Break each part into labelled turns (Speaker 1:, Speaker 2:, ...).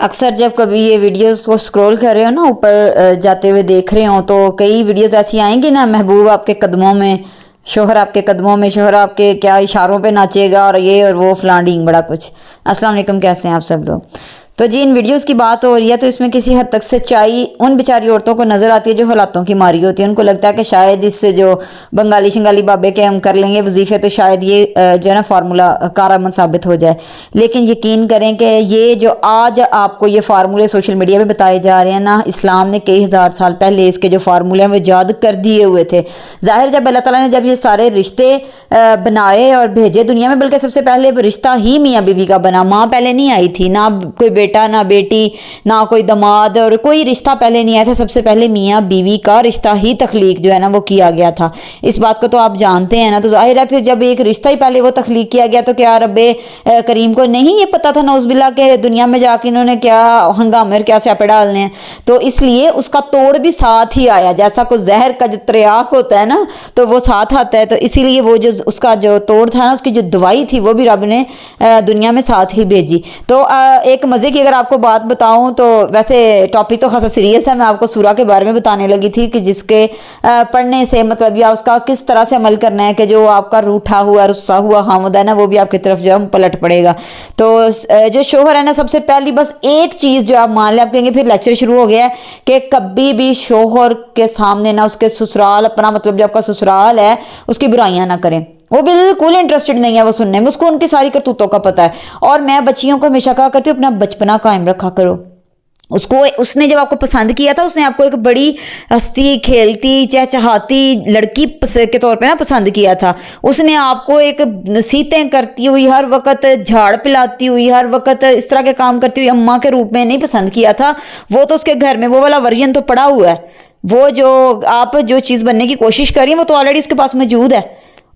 Speaker 1: अक्सर जब कभी ये वीडियोस को स्क्रॉल कर रहे हो ना, ऊपर जाते हुए देख रहे हो, तो कई वीडियोस ऐसी आएंगी ना, महबूब आपके कदमों में, शोहर आपके कदमों में, शोहर आपके क्या इशारों पे नाचेगा और ये और वो फलां ढींग बड़ा कुछ। अस्सलाम वालेकुम, कैसे हैं आप सब लोग। तो जी, इन वीडियोस की बात हो रही है तो इसमें किसी हद तक सच्चाई उन बेचारी औरतों को नज़र आती है जो हालातों की मारी होती है। उनको लगता है कि शायद इससे जो बंगाली शंगाली बाबे के हम कर लेंगे वजीफ़े तो शायद ये जो है ना फार्मूला कारआमद साबित हो जाए। लेकिन यकीन करें कि ये जो आज आपको ये फार्मूले सोशल मीडिया पे बताए जा रहे हैं ना, इस्लाम ने कई हज़ार साल पहले इसके जो फार्मूले हैं वो ईजाद कर दिए हुए थे। ज़ाहिर जब अल्लाह ताला ने जब ये सारे रिश्ते बनाए और भेजे दुनिया में, बल्कि सबसे पहले रिश्ता ही मियाँ बीवी का बना, माँ पहले नहीं आई थी, ना कोई बेटा ना बेटी ना कोई दमाद, और कोई रिश्ता पहले नहीं आया था। सबसे पहले मियाँ बीवी का रिश्ता ही तख्लीक जो है ना वो किया गया था। इस बात को तो आप जानते हैं ना। तो जाहिर है फिर जब एक रिश्ता ही पहले वो तख्लीक किया गया तो क्या रब्बे करीम को नहीं ये पता था नौज़बिल्ला के दुनिया में जाके इन्होंने क्या हंगामे और क्या स्यापे डालने हैं। तो इसलिए उसका तोड़ भी साथ ही आया। जैसा कोई जहर का जो त्रियाक होता है ना तो वो साथ आता है, तो इसीलिए वो जो उसका जो तोड़ था ना, उसकी जो दवाई थी वो भी रब ने दुनिया में साथ ही भेजी। तो एक मज़े की अगर आपको बात बताऊं तो वैसे टॉपिक तो खासा सीरियस है। मैं आपको सूरा के बारे में बताने लगी थी कि जिसके पढ़ने से मतलब या उसका किस तरह से अमल करना है कि जो आपका रूठा हुआ रुस्सा हुआ खामुद है ना वो भी आपकी तरफ जो है पलट पड़ेगा। तो जो शोहर है ना, सबसे पहली बस एक चीज़ जो आप मान लें, आप कहेंगे फिर लेक्चर शुरू हो गया है, कि कभी भी शोहर के सामने ना उसके ससुराल अपना मतलब जो आपका ससुराल है उसकी बुराइयां ना करें। वो बिल्कुल इंटरेस्टेड नहीं है वो सुनने में, उसको उनकी सारी करतूतों का पता है। और मैं बच्चियों को हमेशा कहा करती हूँ अपना बचपना कायम रखा करो। उसने जब आपको पसंद किया था, उसने आपको एक बड़ी हंसती खेलती चहचहाती लड़की के तौर पे ना पसंद किया था। उसने आपको एक नसीहतें करती हुई, हर वक्त झाड़ पिलाती हुई, हर वक्त इस तरह के काम करती हुई अम्मा के रूप में नहीं पसंद किया था। वो तो उसके घर में वो वाला वर्जन तो पड़ा हुआ है। वो जो आप जो चीज़ बनने की कोशिश कर रही हैं वो तो ऑलरेडी उसके पास मौजूद है।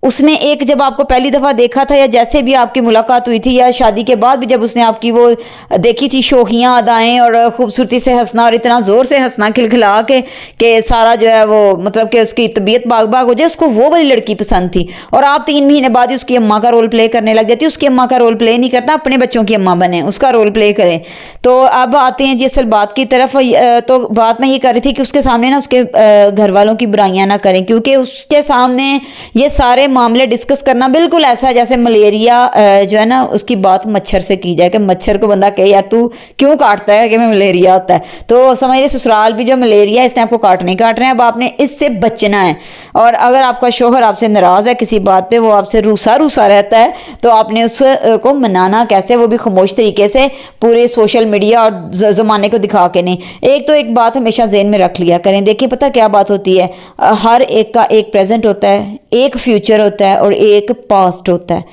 Speaker 1: उसने एक जब आपको पहली दफ़ा देखा था या जैसे भी आपकी मुलाकात हुई थी या शादी के बाद भी जब उसने आपकी वो देखी थी शोखियाँ अदाएँ और खूबसूरती से हंसना और इतना ज़ोर से हंसना खिलखिला के सारा जो है वो मतलब कि उसकी तबीयत बाग बाग हो जाए, उसको वो वाली लड़की पसंद थी। और आप 3 महीने बाद ही उसकी अम्मा का रोल प्ले करने लग जाती। उसकी अम्मा का रोल प्ले नहीं करना, अपने बच्चों की अम्मा बने, उसका रोल प्ले करें। तो अब आते हैं जी असल बात की तरफ। तो बात मैं ये कर रही थी कि उसके सामने ना उसके घर वालों की बुराइयाँ ना करें, क्योंकि उसके सामने ये सारे मामले डिस्कस करना बिल्कुल ऐसा है जैसे मलेरिया जो है ना उसकी बात मच्छर से की जाए कि मच्छर को बंदा कहे यार तू क्यों काटता है कि मैं मलेरिया होता है। तो समझिए ससुराल भी जो मलेरिया है इसने आपको काट नहीं काट रहे हैं। अब आपने इससे बचना है। और अगर आपका शोहर आपसे नाराज़ है किसी बात पे, वो आपसे रूसा रूसा रहता है, तो आपने उसको मनाना कैसे, वो भी खामोश तरीके से, पूरे सोशल मीडिया और ज़माने को दिखा के नहीं। एक तो एक बात हमेशा ज़हन में रख लिया करें। देखिए पता क्या बात होती है, हर एक का एक प्रेजेंट होता है, एक फ्यूचर होता है और एक पास्ट होता है।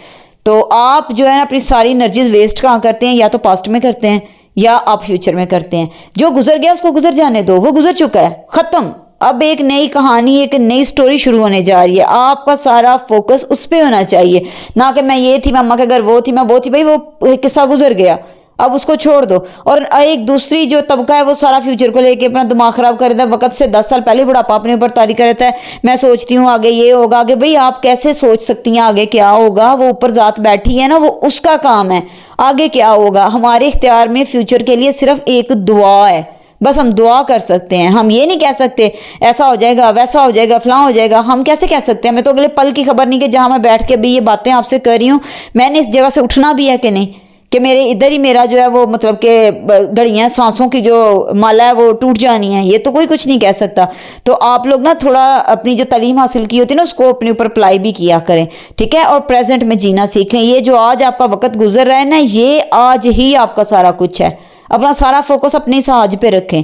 Speaker 1: तो आप जो है ना अपनी सारी एनर्जीज वेस्ट कहाँ करते हैं, या तो पास्ट में करते हैं या आप फ्यूचर में करते हैं। जो गुजर गया उसको गुजर जाने दो, वो गुजर चुका है, ख़त्म। अब एक नई कहानी, एक नई स्टोरी शुरू होने जा रही है। आपका सारा फोकस उस पर होना चाहिए, ना कि मैं ये थी, मैं अम्मा के घर वो थी, मैं वो थी। भाई वो किस्सा गुजर गया, अब उसको छोड़ दो। और एक दूसरी जो तबका है वो सारा फ्यूचर को लेके अपना दिमाग ख़राब कर देता है। वक्त से 10 साल पहले बुढ़ापा अपने ऊपर तारी कर रहता है। मैं सोचती हूँ आगे ये होगा, आगे। भाई आप कैसे सोच सकती हैं आगे क्या होगा? वो ऊपर ज़ात बैठी है ना, वो उसका काम है आगे क्या होगा। हमारे इख्तियार में फ्यूचर के लिए सिर्फ एक दुआ है, बस हम दुआ कर सकते हैं। हम ये नहीं कह सकते ऐसा हो जाएगा वैसा हो जाएगा फलां हो जाएगा। हम कैसे कह सकते हैं? हमें तो अगले पल की खबर नहीं कि जहाँ मैं बैठ के भी ये बातें आपसे कर रही हूँ, मैंने इस जगह से उठना भी है कि नहीं, कि मेरे इधर ही मेरा जो है वो मतलब कि घड़ियाँ सांसों की जो माला है वो टूट जानी है, ये तो कोई कुछ नहीं कह सकता। तो आप लोग ना थोड़ा अपनी जो तालीम हासिल की होती है ना उसको अपने ऊपर अप्लाई भी किया करें, ठीक है। और प्रेजेंट में जीना सीखें। ये जो आज आपका वक्त गुजर रहा है ना, ये आज ही आपका सारा कुछ है। अपना सारा फोकस अपने इस आज पे रखें।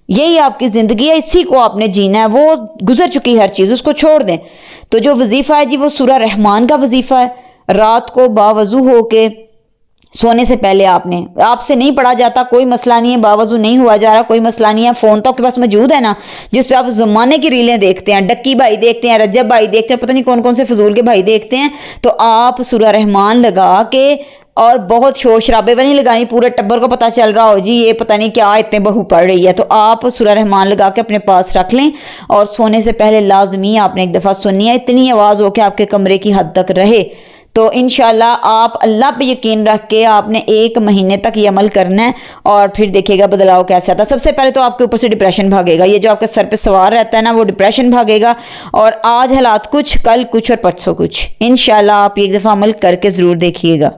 Speaker 1: यही आपकी ज़िंदगी है, इसी को आपने जीना है। वो गुजर चुकी हर चीज़, उसको छोड़ दें। तो जो वजीफ़ा है जी वो सूरह रहमान का वजीफ़ा है। रात को बावजू हो के सोने से पहले आपसे नहीं पढ़ा जाता, कोई मसला नहीं है, बावजू नहीं हुआ जा रहा, कोई मसला नहीं है। फ़ोन तो आपके पास मौजूद है ना, जिस पे आप ज़माने की रीलें देखते हैं, डक्की भाई देखते हैं, रजब भाई देखते हैं, पता नहीं कौन कौन से फजूल के भाई देखते हैं। तो आप सूरह रहमान लगा के, और बहुत शोर शराबे वाली लगानी, पूरे टब्बर को पता चल रहा हो जी ये पता नहीं क्या इतने बहू पढ़ रही है, तो आप सूरह रहमान लगा के अपने पास रख लें। और सोने से पहले लाजमी आपने एक दफ़ा सुननी है, इतनी आवाज़ हो कि आपके कमरे की हद तक रहे। तो इंशाल्लाह आप अल्लाह पे यकीन रख के आपने 1 महीने तक ये अमल करना है और फिर देखिएगा बदलाव कैसे आता है। सबसे पहले तो आपके ऊपर से डिप्रेशन भागेगा, ये जो आपके सर पे सवार रहता है ना वो डिप्रेशन भागेगा। और आज हालात कुछ, कल कुछ और परसों कुछ, इंशाल्लाह आप एक दफ़ा अमल करके ज़रूर देखिएगा।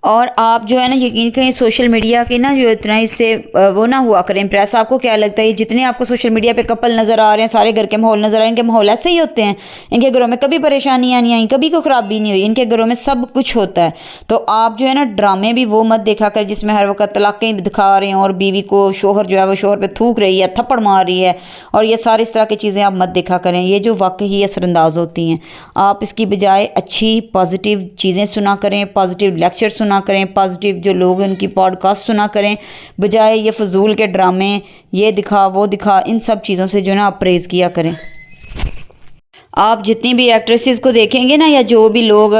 Speaker 1: और आप जो है ना यकीन करें सोशल मीडिया के ना जो इतना इससे वो ना हुआ करें इम्प्रेस। आपको क्या लगता है जितने आपको सोशल मीडिया पे कपल नज़र आ रहे हैं, सारे घर के माहौल नज़र आ रहे हैं, इनके माहौल ऐसे ही होते हैं, इनके घरों में कभी परेशानियाँ नहीं आई, कभी कोई ख़राबी नहीं हुई, इनके घरों में सब कुछ होता है। तो आप जो है ना ड्रामे भी वो मत देखा कर जिसमें हर वक्त तलाक़ें दिखा रहे हैं और बीवी को शोहर जो है वो शोहर पर थूक रही है, थप्पड़ मार रही है, और ये सारी इस तरह की चीज़ें आप मत देखा करें, ये जो वाकई असरअंदाज होती हैं। आप इसकी बजाय अच्छी पॉजिटिव चीज़ें सुना करें, पॉजिटिव लेक्चर सुना करें, पॉजिटिव जो लोग हैं उनकी पॉडकास्ट सुना करें, बजाय ये फजूल के ड्रामे, ये दिखा वो दिखा, इन सब चीज़ों से जो है ना आप परहेज़ किया करें। आप जितनी भी एक्ट्रेसेस को देखेंगे ना, या जो भी लोग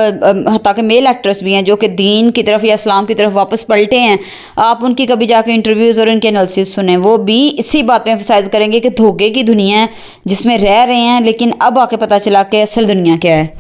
Speaker 1: हत्ता के मेल एक्ट्रेस भी हैं जो कि दीन की तरफ या इस्लाम की तरफ वापस पलटे हैं, आप उनकी कभी जाकर इंटरव्यूज़ और उनके एनालिसिस सुने, वो भी इसी बात पे एम्फसाइज़ करेंगे कि धोखे की दुनिया है जिसमें रह रहे हैं, लेकिन अब आके पता चला कि असल दुनिया क्या है।